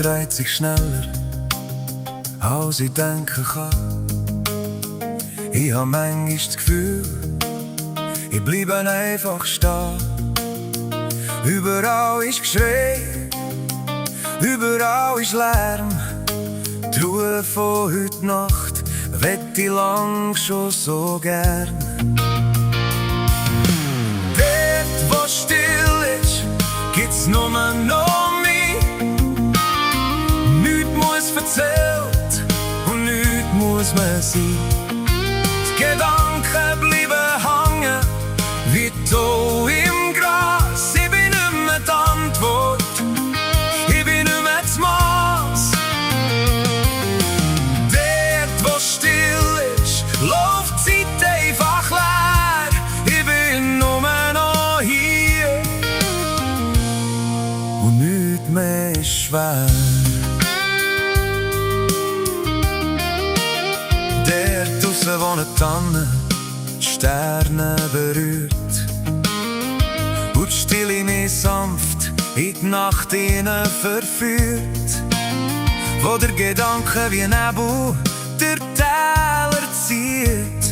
dreht sich schneller, als ich denken kann. Ich hab manchmal das Gefühl, ich bleibe einfach stehen. Überall ist Geschrei, überall ist Lärm. Die Ruhe von heute Nacht wett ich lang schon so gern. Dort, wo still ist, gibt's nur noch mich. Nichts muss erzählt und nichts muss man sein. Die Gedanken bleiben hängen wie Tau im Gras. Ich bin nicht mehr die Antwort, ich bin nicht mehr das Maß. Dort, wo still ist, läuft die Zeit einfach leer. Ich bin nur noch hier und nichts mehr ist schwer. Dort draussen, wo eine Tanne die Sterne berührt und die Stille mich sanft in die Nacht hinein verführt, wo der Gedanke wie Nebel durch die Täler zieht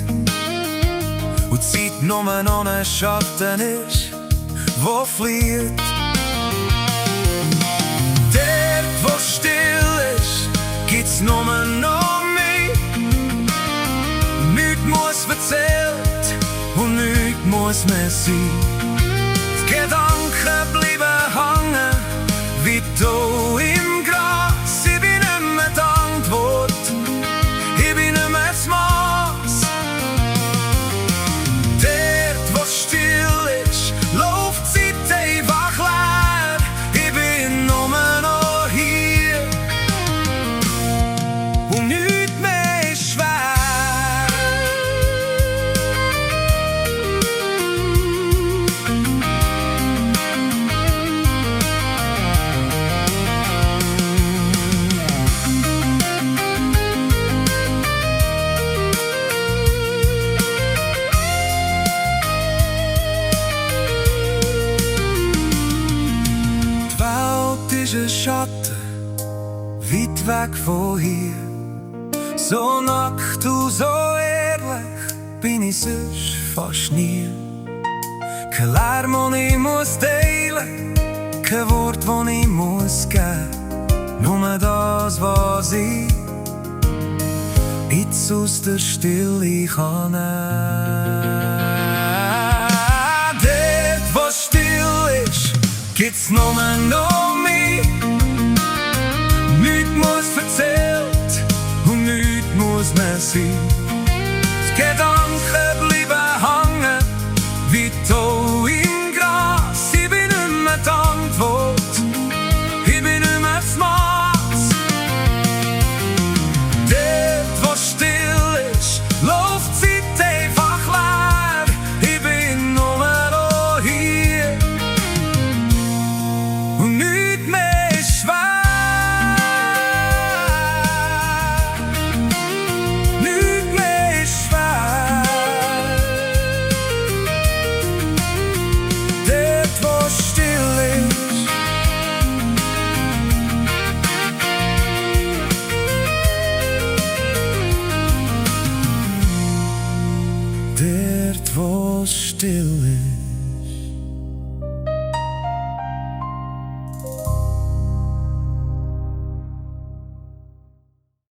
und die Zeit nur noch ein Schatten ist, wo flieht. Dort, wo still ist, gibt's nur noch mich. Nichts muss erzählt und nichts muss mehr sein. Die Gedanken bleiben hängen wie Tau im Gras. Ich bin nicht mehr die Antwort, ich bin nicht mehr das Maß. Dort, wo still ist, läuft die Zeit einfach leer. Ich bin nur noch hier und nichts mehr ist schwer. Ein Schatten, weit weg von hier. So nackt und so ehrlich bin ich sonst fast nie. Kein Lärm, den ich muss teilen, kein Wort, das ich muss geben. Nur das, was ich jetzt aus der Stille kann nehmen. Dort, wo still ist, gibt's nur noch mich. Nichts muss erzählt und nichts muss mehr sein. Die Gedanken bleiben hängen wie Tau im Gras. Ich bin nicht mehr die Antwort, ich bin nicht mehr das Maß. Dort, wo still ist, läuft die Zeit einfach leer. Ich bin nur noch hier und nichts mehr ist schwer. Nichts mehr ist schwer. Dort, wo still ist. Dort, wo still ist.